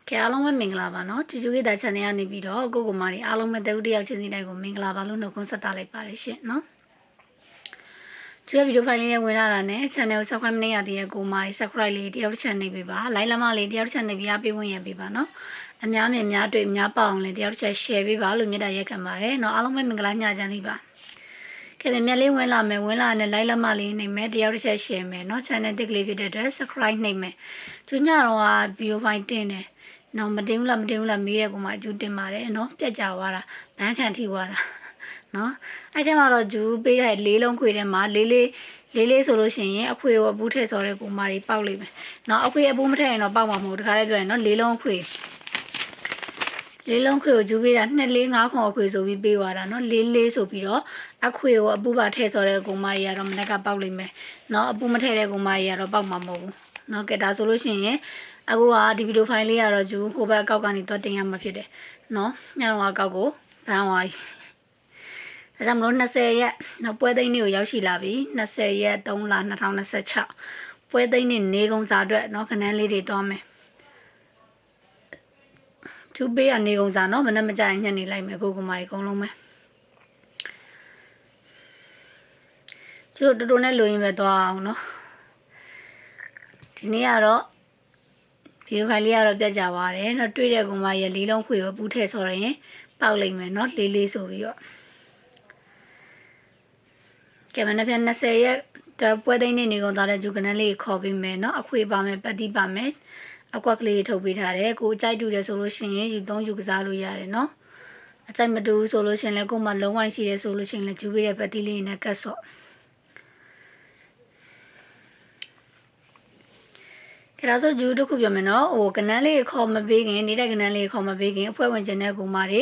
ကဲအားလုံးပဲမင်္ဂလာပါနော်ကျူကျူရဲ့ဒါ channel ကနေပြီးတော့ကိုကိုမာရီအားလုံးပဲတဦးတယောက်ချင်းစီတိုင်းကိုမင်္ဂလာပါလို့နှုတ်ခွန်းဆက်တာလိုက်ပါတယ်ရှင်နော်ကျူရဲ့ဗီဒီယိုဖိုင်လေးနဲ့ဝင်လာတာနဲ့ channel ကို subscribe မလုပ်ရသေးတဲ့ကိုမာရီ subscribe လေးတယောက်တစ်ချက်နှိပ်ပေးပါ like လက်မလေးတယောက်တစ်ချက်နှိပ်ပြီးအားပေးဝင်ရပေးပါနော်အများမြင်များတွေ့များပေါအောင်လေးတယောက်တစ်ချက် share ပေးပါလို့မြတ်တာရက်ခံပါတယ်နော်အားလုံးပဲမင်္ဂလာညချမ်းလေးပါကဲမြတ်လေးဝင်လာမယ်ဝင်လာနဲ့ like လက်မလေးနှိပ်မယ်တယောက်တစ်ချက် share မယ်နော် channel တစ်ကလေးဖြစ်တဲ့အတွက် subscribe နှိပ်မယ်ကျူညတော့ဗီဒီယိုဖိုင်တင်တယ်နော်မတင်ဘူးလားမေးတဲ့ကောင်မအကျူတင်ပါတယ်နော်ပြက်ကြသွားတာဘန်းခံထိသွားတာနော်အဲ့ထဲမှာတော့ဂျူပေးတဲ့လေးလုံးခွေထဲမှာလေးဆိုလို့ရှိရင်အခွေကိုအပူးထည့်စော်တဲ့ကောင်မတွေပေါက်လိမ့်မယ်နော်အခွေအပူးမထည့်ရင်တော့ပေါက်မှာမဟုတ်တခါတည်းပြောရင်နော်လေးလုံးခွေကိုဂျူပေးတာ2-4-5ခွန်အခွေဆိုပြီးပေးသွားတာနော်4ဆိုပြီးတော့အခွေကိုအပူးပါထည့်စော်တဲ့ကောင်မတွေကတော့မနက်ကပေါက်လိမ့်မယ်နော်အပူးမထည့်တဲ့ကောင်မတွေကတော့ပေါက်မှာမဟုတ်ဘူးနော်ကဲဒါဆိုလို့ရှိရင်အခုကဒီဗီဒီယိုဖိုင်လေးကတော့ဂျူဟိုဘက်အကောက်ကနေတော့တင်ရမှာဖြစ်တယ်နော်ညတော့အကောက်ကိုဘန်းသွားပြီဒါကြောင့်မလို့20ရက်နောက်ပွဲသိန်းလေးကိုရောက်ရှိလာပြီ20ရက်3လ2026ပွဲသိန်းနဲ့နေကုံစာအတွက်နော်ခဏန်းလေးတွေတွားမယ်သူပေးရနေကုံစာနော်မနေ့မကြရင်ညနေလိုက်မယ်ကိုကမာကြီးအကုန်လုံးပဲကျတို့တော်တော်နဲ့လိုရင်းပဲတွားအောင်နော်ဒီနေ့ကတော့ဗီဒီယိုဖိုင်လေးကတော့ပြတ်ကြသွားတယ်เนาะတွေ့တဲ့ကောင်မရဲ့လေးလုံးခွေကိုပူးထည့်ဆော်ရင်ပေါက်လိမ့်မယ်เนาะလေးဆိုပြီးတော့ကဲမနေ့ပြန်20ရက်ပွဲသိန်းနေကုန်သွားတဲ့ဂျူကနန်းလေးခေါ်ပြီးမယ်เนาะအခွေပါမယ်ပတ်တိပါမယ်အကွက်ကလေးထုတ်ပေးထားတယ်ကိုအကြိုက်တူတယ်ဆိုလို့ရှိရင်ယူသုံးယူကစားလို့ရတယ်เนาะအကြိုက်မတူဆိုလို့ရှိရင်လည်းကိုမလုံးဝရှိတယ်ဆိုလို့ရှိရင်လည်းဂျူပေးတဲ့ပတ်တိလေးနဲ့ကတ်ဆော့ကဲဒါဆိုဂျူးတစ်ခုပြောမယ်နော်ဟိုကနန်းလေးခေါ်မပေးခင်နေတဲ့ကနန်းလေးခေါ်မပေးခင်အဖွဲ့ဝင်ကျင်တဲ့ကူမတွေ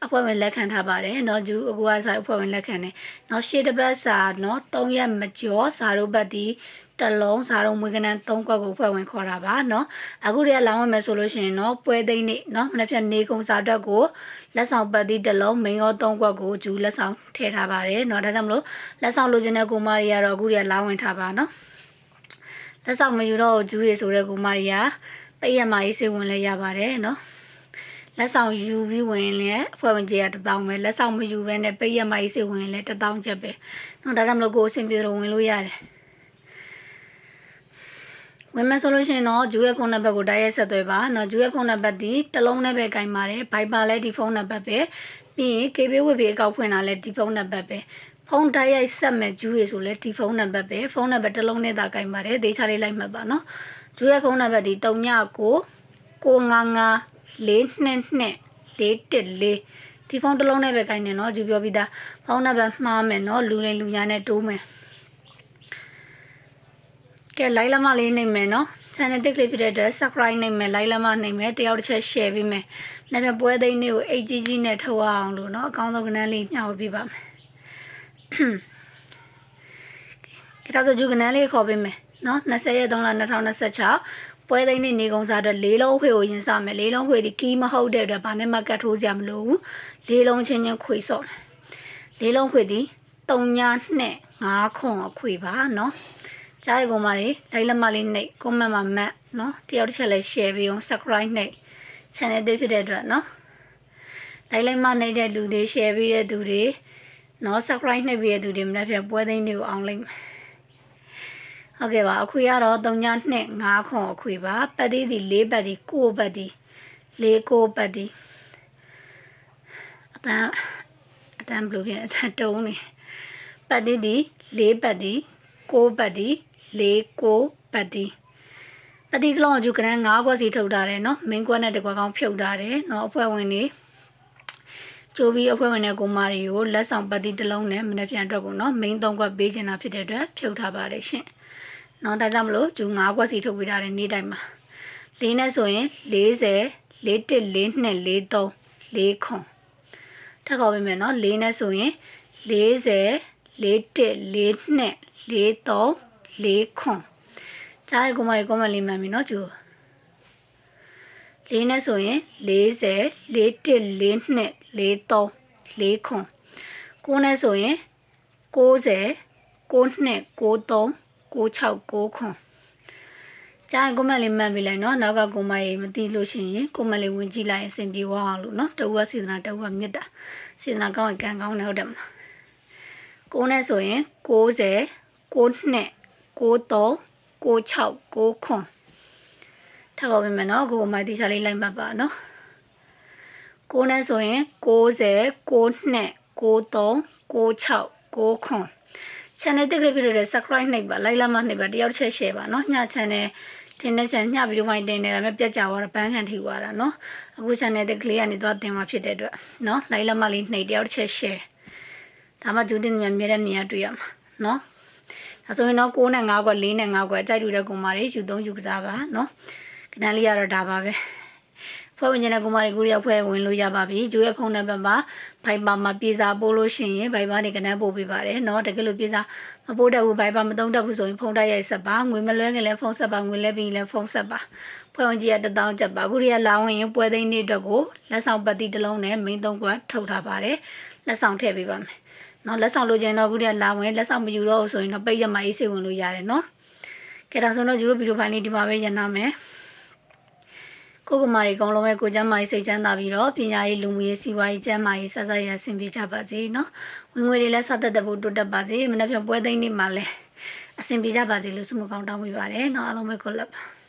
အဖွဲ့ဝင်လက်ခံထားပါတယ်နော်ဂျူးအခုကစားအဖွဲ့ဝင်လက်ခံတယ်နော်ရှေ့တစ်ပတ်စာနော်3ရက်မကျော်စာတို့ဘတ်ဒီတလုံးစာတို့မွေးကနန်း3ကွက်ကိုအဖွဲ့ဝင်ခေါ်တာပါနော်အခုတည်းကလောင်းဝင်မယ်ဆိုလို့ရှိရင်နော်ပွဲသိန်းနေနော်မနေ့ဖြတ်နေကုံစာအတွက်ကိုလက်ဆောင်ပတ်ဒီတလုံးမိန်ရော3ကွက်ကိုဂျူးလက်ဆောင်ထည့်ထားပါတယ်နော်ဒါကြောင့်မလို့လက်ဆောင်လိုချင်တဲ့ကူမတွေကတော့အခုတည်းကလောင်းဝင်ထားပါနော်လက်ဆောင်မယူတော့ဂျူးရေဆိုတဲ့ကူမရီယာပိတ်ရမကြီးစေဝင်လဲရပါတယ်နော်လက်ဆောင်ယူပြီးဝင်လဲအဖွဲ့ဝင်ကြီးက1000ပဲလက်ဆောင်မယူဘဲနဲ့ပိတ်ရမကြီးစေဝင်လဲ1000ချက်ပဲနော်ဒါကြောင့်မလို့ကိုအဆင်ပြေတော့ဝင်လို့ရတယ်ဝင်မယ်ဆိုလို့ရှိရင်တော့ဂျူးရဲ့ဖုန်းနံပါတ်ကိုတိုက်ရိုက်ဆက်သွယ်ပါနော်ဂျူးရဲ့ဖုန်းနံပါတ်ဒီတစ်လုံးနဲ့ပဲကင်ပါတယ်ဘိုက်ပါလဲဒီဖုန်းနံပါတ်ပဲပြီးရင် KB ဝက်ဖေးအကောက်ဖွင့်တာလဲဒီဖုန်းနံပါတ်ပဲဖုန်းတိုက်ရိုက်ဆက်မဲ့ဂျူးရေဆိုလဲဒီဖုန်းနံပါတ်ပဲဖုန်းနံပါတ်တစ်လုံးနဲ့သာကင်ပါတယ်ဒေချာလေးလိုက်မှတ်ပါနော်ဂျူးရဲ့ဖုန်းနံပါတ်ဒီ3999222414ဒီဖုန်းတစ်လုံးနဲ့ပဲကင်နေနော်ဂျူးပြောပြီးသားဖုန်းနံပါတ်မှားမယ်နော်လူလိမ်လူညာနဲ့တိုးမယ်ကဲလိုက်လက်မလေးနေမယ်နော် channel တစ်ကလေးဖြစ်တဲ့အတွက် subscribe နေမယ်လိုက်လက်မနေမယ်တယောက်တစ်ချက် share ပေးမယ်နောက်ပြပွဲသိန်းလေးကိုအိတ်ကြီးနဲ့ထုတ်အောင်လို့နော်အကောင်းဆုံးကဏ္ဍလေးမျှဝေပေးပါမယ်ကဲဒါဆိုဂျူကနန်းလေးခေါ်ပေးမယ်နော်20ရက်3လ2026ပွဲသိန်းနေကုံစားအတွက်၄လုံးခွေကိုရင်စမယ်၄လုံးခွေဒီကီးမဟုတ်တဲ့အတွက်ဘာနဲ့မှကတ်ထိုးစရာမလိုဘူး၄လုံးချင်းခွေဆော့မယ်၄လုံးခွေဒီ3-5ခွန်အခွေပါနော်ကြားရကုန်ပါလေလိုက်လက်မလေးနှိပ် comment မှာမှတ်နော်တယောက်တစ်ချက်လည်း share ပေးအောင် subscribe နှိပ် channel သေးဖြစ်တဲ့အတွက်နော်လိုက်မနှိပ်တဲ့လူတွေ share ပေးတဲ့သူတွေနော် subscribe နှိပ်ပေးတဲ့သူတွေမနေ့ကပွဲသိန်းတွေကိုအောင်လိုက်ဟုတ်ကဲ့ပါအခွေကတော့3-5ခွန်အခွေပါပတ်သေးဒီ4ပတ်ဒီ9ပတ်ဒီ4-9ပတ်ဒီအတန်းဘယ်လိုဖြစ်အတန်းတုံးနေပတ်သေးဒီ4ပတ်ဒီ9ပတ်ဒီ4-9ပတ်ဒီပတ်ဒီကလုံးအကျူကနန်း9ခွက်စီထုတ်ထားတယ်နော်မင်းကွက်နဲ့တကွက်ကောင်းဖြုတ်ထားတယ်နော်အဖွဲ့ဝင်တွေကျိုးပြီးအဖွဲ့ဝင်တဲ့ကိုမာရီကိုလက်ဆောင်ပတ်တိတစ်လုံးနဲ့မနေ့ပြန်အတွက်ကိုနော်မိန်း3ခွက်ပေးချင်တာဖြစ်တဲ့အတွက်ဖြုတ်ထားပါတယ်ရှင်နော်ဒါကြောင့်မလို့ဂျူ9ခွက်စီထုတ်ပေးထားတဲ့နေ့တိုင်းမှာ4နဲ့ဆိုရင်40 414243 4ခွန်ထပ်ခေါ်ပေးမယ်နော်4နဲ့ဆိုရင်40 414243 4ခွန်ကြားရကိုမလေးကွန်မလေးမှန်ပြီနော်ဂျူ4နဲ့ဆိုရင်40 414243 4ခွန်9နဲ့ဆိုရင်90 9293 969ခွန် ကြားရင် comment လေးမှတ်ပေးလိုက်နော်နောက်က comment ရေးမသိလို့ရှိရင် comment လေးဝင်ကြည့်လိုက်ရင်အဆင်ပြေသွားအောင်လို့နော်တဝူကစေတနာတဝူကမြတ်တာစေတနာကောင်းရင်ကံကောင်းတယ်ဟုတ်တယ်မလားကိုနဲ့ဆိုရင်60 92 93 96 9ခွန်ထပ်ခေါ်ပေးမယ်နော်ကိုမိုက်တီချာလေးလိုက်မှတ်ပါနော်ကိုနဲ့ဆိုရင်60 92 93 96 9ခွန် channel တက်ကြည့်လို့တဲ့ subscribe နှိပ်ပါ like လာမှနှိပ်ပါတယောက်တစ်ချက် share ပါနော်ည channel တင်တဲ့ channel ညဗီဒီယိုဖိုင်တင်နေတာပဲပြတ်ကြသွားတာဘန်းခံထိသွားတာနော်အခု channel တက်ကလေးကနေသွားတင်มาဖြစ်တဲ့အတွက်နော် like လာမှလေးနှိပ်တယောက်တစ်ချက် share ဒါမှဒုတင်မြန်မြဲတဲ့မြင်ရတွေ့ရမှာနော်ဒါဆိုရင်တော့6နဲ့5ကွက်4နဲ့5ကွက်အကြိုက်တူတဲ့ကောင်မတွေယူ3ယူကစားပါနော်ကဏ္ဍလေးရတော့ဒါပါပဲဖွဲ့ဝင်နေတဲ့ကောင်မတွေကိုရဖွဲ့ဝင်လို့ရပါပြီဂျိုးရဲ့ဖုန်းနံပါတ်မှာဘိုင်ပါမှာပြေစာပို့လို့ရှိရင်ဘိုင်ပါနေကဏ္ဍပို့ပေးပါတယ်နော်တကယ်လို့ပြေစာမပို့တတ်ဘူးဘိုင်ပါမသုံးတတ်ဘူးဆိုရင်ဖုန်းတိုက်ရိုက်ဆက်ပါငွေမလွှဲခင်လည်းဖုန်းဆက်ပါငွေလဲပြီးလည်းဖုန်းဆက်ပါဖွဲ့ဝင်ကြီးက1000ကျပ်ပါအခုရလာဝင်ရင်ပွဲသိန်းနေ့အတွက်ကိုလက်ဆောင်ပတ်တိတစ်လုံးနဲ့မိန်း3ကွက်ထုတ်ထားပါတယ်လက်ဆောင်ထည့်ပေးပါမယ်နော်လက်ဆောင်လိုချင်တော့အခုတည်းလာဝင်လက်ဆောင်မယူတော့ဘူးဆိုရင်တော့ပိတ်ရမှာအေးစိတ်ဝင်လို့ရတယ်နော်ကဲဒါဆိုတော့ယူရိုဗီဒီယိုဖိုင်လေးဒီမှာပဲရနာမယ်ကိုကမာရီကောင်းလုံးပဲကိုကျမ်းမာရေးစိတ်ချမ်းသာပြီးတော့ပညာရေးလူမှုရေးစီးပွားရေးကျမ်းမာရေးဆက်ဆက်ရဆင်ပြေကြပါစေနော်ဝင်ငွေတွေလည်းဆက်သက်ဖို့တိုးတက်ပါစေမနေ့ကပွဲသိမ်းနေမှာလဲအဆင်ပြေကြပါစေလို့ဆုမကောင်းတောင်းပေးပါတယ်နော်အားလုံးပဲကိုလက်ပါ